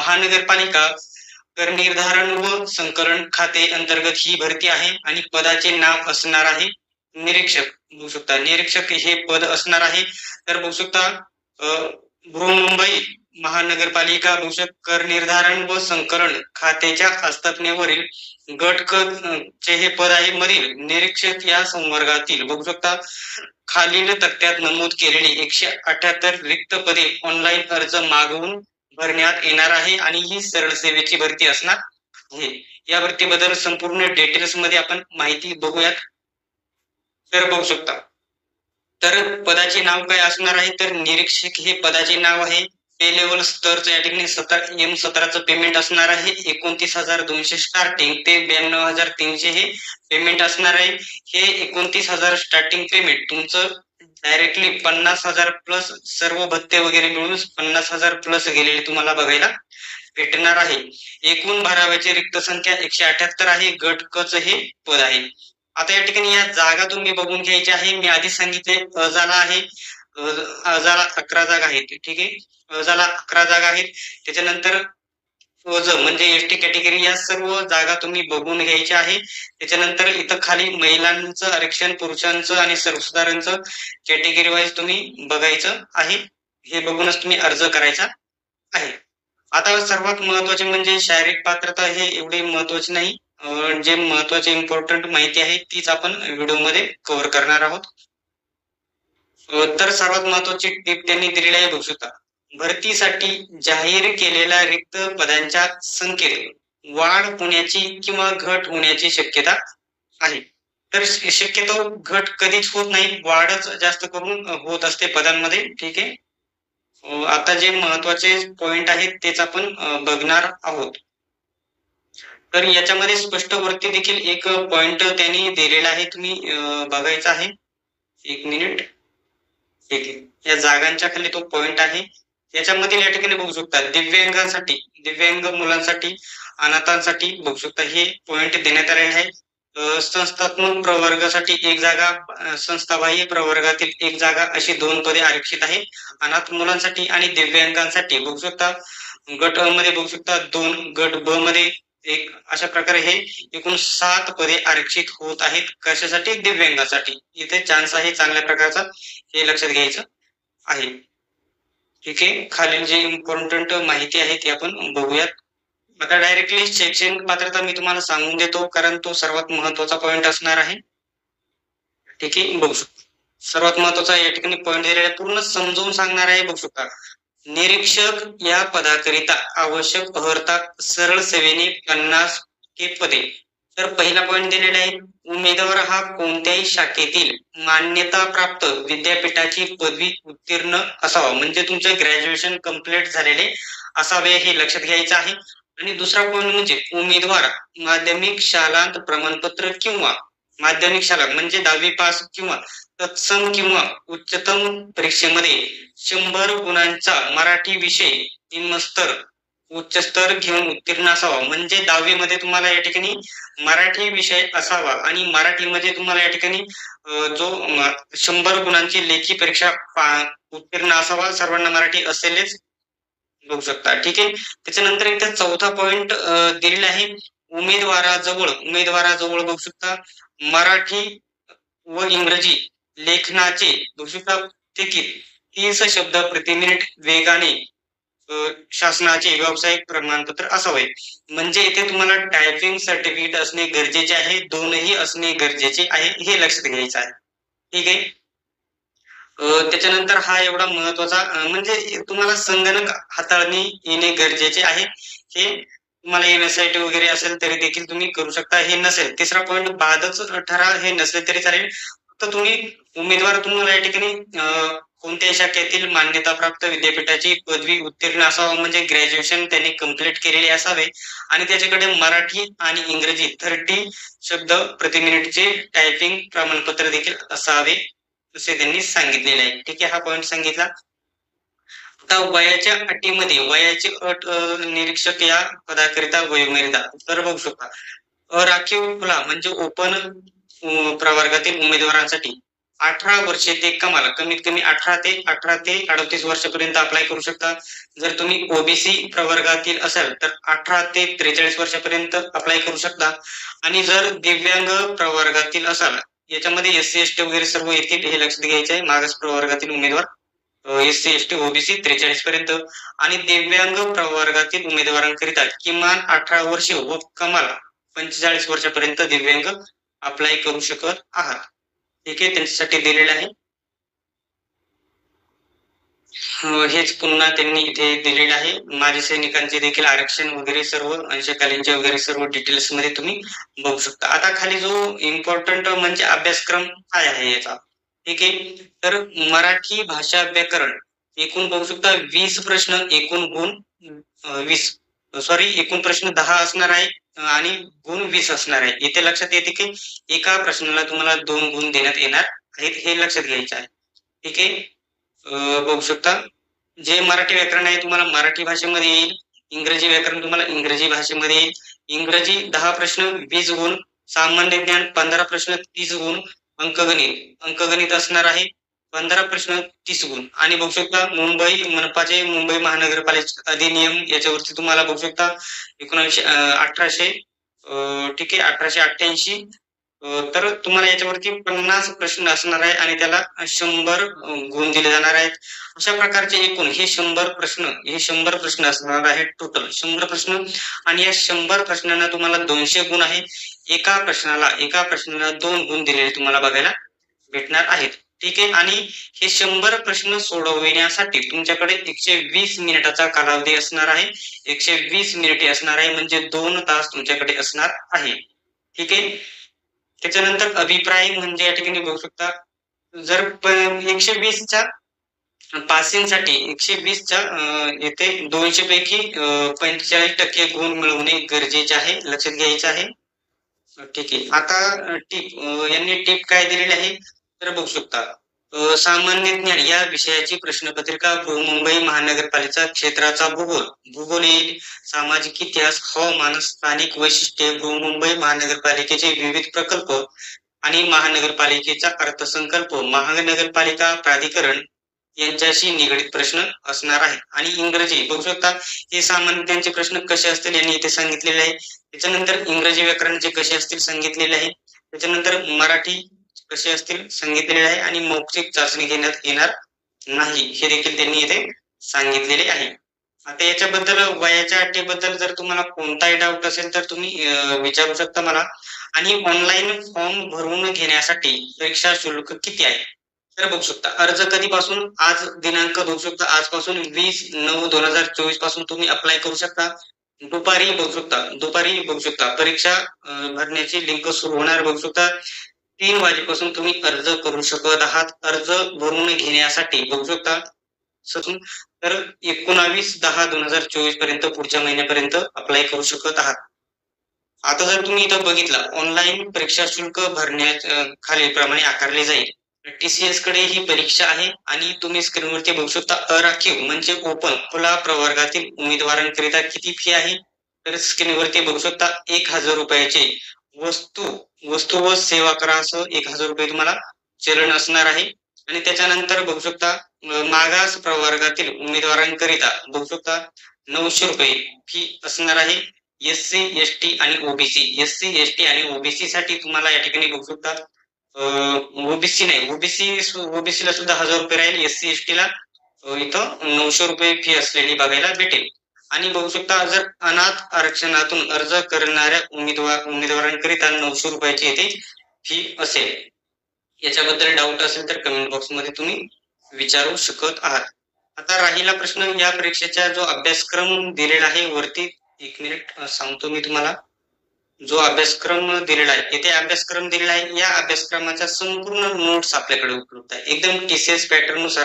महानगरपालिका कर निर्धारण व संकलन खाते अंतर्गत ही भरती आहे आणि पदाचे नाव असणार आहे निरीक्षक. बघू शकता निरीक्षक हे पद असणार आहे. तर बघू शकता बृहन्मुंबई महानगरपालिका बघू शकता कर निर्धारण व संकलन खात्याच्या आस्थापनेवरील गट क चे हे पद आहे मधील निरीक्षक या संवर्गातील बघू शकता खालील तक्त्यात नमूद केलेली 178 रिक्त पदे ऑनलाईन अर्ज मागवून भरण्यात येणार आहे आणि ही सरळ सेवेची भरती असणार आहे. या भरतीबद्दल संपूर्ण डिटेल्स मध्ये आपण माहिती बघूयात. तर बघू शकता तर पदाचे नाव काय असणार आहे तर निरीक्षक हे पदाचे नाव आहे. पे लेवल स्तरचं या ठिकाणी M17चं पेमेंट असणार आहे. 29,200 स्टार्टिंग ते 92,300 हे पेमेंट असणार आहे. हे 29,000 स्टार्टिंग पेमेंट तुमचं डायरेक्टली 50,000 प्लस सर्व भत्ते वगैरे मिळून 50,000 प्लस गेलेले तुम्हाला बघायला भेटणार आहे. एकूण भराव्याची रिक्त संख्या 178 आहे. गट क च हे पद आहे. आता या ठिकाणी या जागा तुम्ही बघून घ्यायच्या आहे. मी आधी सांगितले अजाला आहे, अजाला 11 जागा आहेत. ठीक आहे, अजाला 11 जागा आहेत. त्याच्यानंतर अज म्हणजे एसटी कॅटेगरी या सर्व जागा तुम्ही बघून घ्यायच्या आहे. त्याच्यानंतर इथं खाली महिलांचं आरक्षण, पुरुषांचं आणि सर्वसाधारणचं कॅटेगरी वाईज तुम्ही बघायचं आहे. हे बघूनच तुम्ही अर्ज करायचा आहे. आता सर्वात महत्वाचे म्हणजे शारीरिक पात्रता हे एवढे महत्वाचे नाही. जे महत्वाचे इम्पॉर्टंट माहिती आहे तीच आपण व्हिडिओमध्ये कव्हर करणार आहोत. तर सर्वात महत्वाची टीप त्यांनी दिलेली आहे बघू शकता. भरतीसाठी जाहीर केलेल्या रिक्त पदांच्या संख्येत वाढ होण्याची किंवा घट होण्याची शक्यता आहे. तर शक्यतो घट कधीच होत नाही, वाढच जास्त करून होत असते पदांमध्ये. ठीक आहे, आता जे महत्वाचे पॉइंट आहेत तेच आपण बघणार आहोत. तर याच्यामध्ये स्पष्ट वरती देखील एक पॉइंट त्यांनी दिलेला आहे, तुम्ही बघायचा आहे. एक मिनिट. ठीक आहे, या जागांच्या खाली तो पॉइंट आहे. याच्यामध्ये या ठिकाणी बघू शकता दिव्यांगांसाठी, दिव्यांग मुलांसाठी, अनाथांसाठी बघू शकता हे पॉइंट देण्यात आलेले आहे. संस्थात्मक प्रवर्गासाठी 1 जागा, संस्थाबाह्य प्रवर्गातील 1 जागा अशी 2 पदे आरक्षित आहे. अनाथ मुलांसाठी आणि दिव्यांगांसाठी बघू शकता गट अ मध्ये बघू शकता 2, गट ब मध्ये 1, अशा प्रकारे हे एकूण 7 पदे आरक्षित होत आहेत. कशासाठी? दिव्यांगासाठी. इथे चान्स आहे चांगल्या प्रकारचा, हे लक्षात घ्यायचं आहे. ठीक आहे, खालील जे इम्पॉर्टंट माहिती आहे ती आपण बघूयात. आता डायरेक्टली शैक्षणिक पात्रता मी तुम्हाला सांगून देतो कारण तो सर्वात महत्वाचा पॉइंट असणार आहे. ठीक आहे, बघू शकता सर्वात महत्वाचा या ठिकाणी पॉइंट दिलेला पूर्ण समजून सांगणार आहे. बघू शकता निरीक्षक या पदाकरिता आवश्यक अर्हता सरळ सेवेने 50 पदे. तर पहिला पॉइंट दिलेला आहे, उमेदवार हा कोणत्याही शाखेतील मान्यता प्राप्त विद्यापीठाची पदवी उत्तीर्ण असावा, म्हणजे तुमचे ग्रॅज्युएशन कंप्लीट झालेले असावे हे लक्षात घ्यायचं आहे. आणि दुसरा पॉइंट म्हणजे उमेदवार माध्यमिक शालांत प्रमाणपत्र किंवा माध्यमिक शाळा म्हणजे 10वी पास किंवा तत्सम किंवा उच्चतम परीक्षेमध्ये 100 गुणांचा मराठी विषय निम्नस्तर उच्च स्तर घेऊन उत्तीर्ण असावा. म्हणजे 10वी मध्ये तुम्हाला या ठिकाणी मराठी विषय असावा आणि मराठीमध्ये तुम्हाला या ठिकाणी जो 100 गुणांची लेखी परीक्षा उत्तीर्ण असावा. सर्वांना मराठी असेलच, बघू शकता. ठीक आहे, त्याच्यानंतर इथे चौथा पॉइंट दिलेला आहे, उमेदवाराजवळ बघू शकता मराठी व इंग्रजी लेखनाचे बघू शकता तिकीट 30 शब्द प्रति मिनिट वेगाने शासनाचे व्यावसायिक प्रमाणपत्र असावे. म्हणजे इथे तुम्हाला टायपिंग सर्टिफिकेट असणे गरजेचे आहे, दोनही असणे गरजेचे आहे, हे लक्षात घ्यायचं आहे. ठीक आहे, त्याच्यानंतर हा एवढा महत्वाचा म्हणजे तुम्हाला संगणक हाताळणी येणे गरजेचे आहे. हे तुम्हाला एनएसआयटी वगैरे असेल तरी देखील तुम्ही करू शकता. हे नसेल, तिसरा पॉइंट बादच ठराव हे नसले तरी चालेल. फक्त तुम्ही उमेदवार तुम्हाला या ठिकाणी कोणत्याही शाखेतील मान्यता प्राप्त विद्यापीठाची पदवी उत्तीर्ण असावा, म्हणजे ग्रॅज्युएशन त्यांनी कंप्लीट केलेले असावे आणि त्याच्याकडे मराठी आणि इंग्रजी 30 शब्द प्रति मिनिटचे टायपिंग प्रमाणपत्र देखील असावे असे त्यांनी सांगितलेले आहे. ठीक आहे, हा पॉइंट सांगितला. आता वयाच्या अटीमध्ये वयाची अट निरीक्षक या पदाकरिता वयोमर्यादा तर बघू शकता. राखीव खुला म्हणजे ओपन प्रवर्गातील उमेदवारांसाठी 18 वर्षे ते कमीत कमी 18 ते 38 वर्षापर्यंत अप्लाय करू शकता. जर तुम्ही ओबीसी प्रवर्गातील असाल तर 18 ते 43 वर्षापर्यंत अप्लाय करू शकता. आणि जर दिव्यांग प्रवर्गातील असाल, याच्यामध्ये एससी एसटी वगैरे सर्व येतील, हे लक्षात घ्यायचे आहे. मागास प्रवर्गातील उमेदवार एससी एसटी ओबीसी 43 पर्यंत, आणि दिव्यांग प्रवर्गातील उमेदवारांकरिता किमान 18 वर्षे व कमाल 45 वर्षापर्यंत दिव्यांग अप्लाय करू शकत आहात. ठीक आहे, त्यांच्यासाठी दिलेलं आहे. हेच पुन्हा त्यांनी इथे दिलेलं आहे. माजी सैनिकांचे देखील आरक्षण वगैरे सर्व, अंशकालीनचे वगैरे सर्व डिटेल्स मध्ये तुम्ही बघू शकता. आता खाली जो इम्पॉर्टंट म्हणजे अभ्यासक्रम काय आहे याचा, ठीक आहे. तर मराठी भाषा व्याकरण एकूण बघू शकता 20 प्रश्न, एकूण गुण 20, एकूण प्रश्न 10 असणार आहे आणि गुण 20 असणार आहे. इथे लक्षात येते की एका प्रश्नाला तुम्हाला 2 गुण देण्यात येणार आहेत, हे लक्षात घ्यायचं आहे. ठीक आहे, बघू शकता. जे मराठी व्याकरण आहे तुम्हाला मराठी भाषेमध्ये येईल, इंग्रजी व्याकरण तुम्हाला इंग्रजी भाषेमध्ये येईल. इंग्रजी 10 प्रश्न 20 गुण, सामान्य ज्ञान 15 प्रश्न 30 गुण, अंकगणित असणार आहे 15 प्रश्न 30 गुण. आणि बघू शकता मुंबई मनपाचे मुंबई महानगरपालिका अधिनियम याच्यावरती तुम्हाला बघू शकता 1800 ठीक आहे 1888, तर तुम्हाला याच्यावरती 50 प्रश्न असणार आहे आणि त्याला 100 गुण दिले जाणार आहेत. अशा प्रकारचे एकूण हे 100 प्रश्न असणार आहेत, टोटल 100 प्रश्न. आणि या 100 प्रश्नांना तुम्हाला 200 गुण आहे. एका प्रश्नाला 2 गुण दिलेले तुम्हाला बघायला भेटणार आहेत. ठीक आहे, आणि हे 100 प्रश्न सोडविण्यासाठी तुमच्याकडे 120 मिनिटाचा कालावधी असणार आहे. 120 मिनिटे असणार आहे, म्हणजे 2 तास तुमच्याकडे असणार आहे. ठीक आहे, त्याच्यानंतर अभिप्राय म्हणजे या ठिकाणी बघू शकता, जर 120च्या पासिंगसाठी 120च्या येथे 200 पैकी 45% गुण मिळवणे गरजेचे आहे, लक्षात घ्यायचं आहे. ठीक आहे, आता यांनी टिप काय दिलेली आहे तर बघू शकता, सामान्य ज्ञान या विषयाची प्रश्नपत्रिका मुंबई महानगरपालिका क्षेत्राचा भूगोल येईल, सामाजिक इतिहास, हवामान, स्थानिक वैशिष्ट्ये, मुंबई महानगरपालिकेचे विविध प्रकल्प आणि महानगरपालिकेचा अर्थसंकल्प, महानगरपालिका प्राधिकरण यांच्याशी निगडित प्रश्न असणार आहे. आणि इंग्रजी बघू शकता, हे सामान्य ज्ञानचे प्रश्न कसे असतील यांनी इथे सांगितलेले आहे. त्याच्यानंतर इंग्रजी व्याकरणाचे कसे असतील सांगितलेले आहे. त्याच्यानंतर मराठी कसे असतील सांगितलेले आहे. आणि मौखिक चाचणी घेण्यात येणार नाही, हे देखील त्यांनी इथे सांगितलेले आहे. आता याच्याबद्दल वयाच्या अटीबद्दल जर तुम्हाला कोणताही डाऊट असेल तर तुम्ही विचारू शकता मला. आणि ऑनलाईन फॉर्म भरून घेण्यासाठी परीक्षा शुल्क किती आहे तर बघू शकता, अर्ज कधीपासून, आज दिनांक बघू शकता, आजपासून 20/9/2024 पासून तुम्ही अप्लाय करू शकता. दुपारी बघू शकता परीक्षा भरण्याची लिंक सुरू होणार, बघू शकता 3 वाजेपासून तुम्ही अर्ज करू शकत आहात. अर्ज भरून घेण्यासाठी बघू शकता तर 19/10/2024 पर्यंत, पुढच्या महिन्यापर्यंत अप्लाय करू शकत आहात. आता जर तुम्ही इथं बघितलं, ऑनलाईन परीक्षा शुल्क भरण्याच्या खालीलप्रमाणे आकारले जाईल. TCS कडे ही परीक्षा आहे आणि तुम्ही स्क्रीनवरती बघू शकता अराखीव म्हणजे ओपन खुला प्रवर्गातील उमेदवारांकरिता किती फी आहे तर स्क्रीनवरती बघू शकता 1000 रुपयाचे वस्तू व सेवा करासह 1000 रुपये तुम्हाला चलन असणार आहे. आणि त्याच्यानंतर बघू शकता मागास प्रवर्गातील उमेदवारांकरिता बघू शकता 900 रुपये फी असणार आहे. एससी एसटी आणि ओबीसी साठी तुम्हाला या ठिकाणी बघू शकता ओबीसीला सुद्धा 1000 रुपये राहील, एससी एसटी ला इथं 900 रुपये फी असलेली बघायला भेटेल. आणि बघू शकता जर अनाथ आरक्षणातून अर्ज करणाऱ्या उमेदवारांकरिता 900 रुपयाची येथे फी असेल. याच्याबद्दल डाऊट असेल तर कमेंट बॉक्स मध्ये तुम्ही विचारू शकत आहात. आता राहिला प्रश्न, या परीक्षेचा जो अभ्यासक्रम दिलेला आहे वरती, 1 मिनिट सांगतो मी तुम्हाला. जो अभ्यासक्रम दिलेला आहे, येथे अभ्यासक्रम दिलेला आहे, या अभ्यासक्रमाच्या संपूर्ण नोट्स आपल्याकडे उपलब्ध आहे, एकदम TCS पॅटर्न नुसार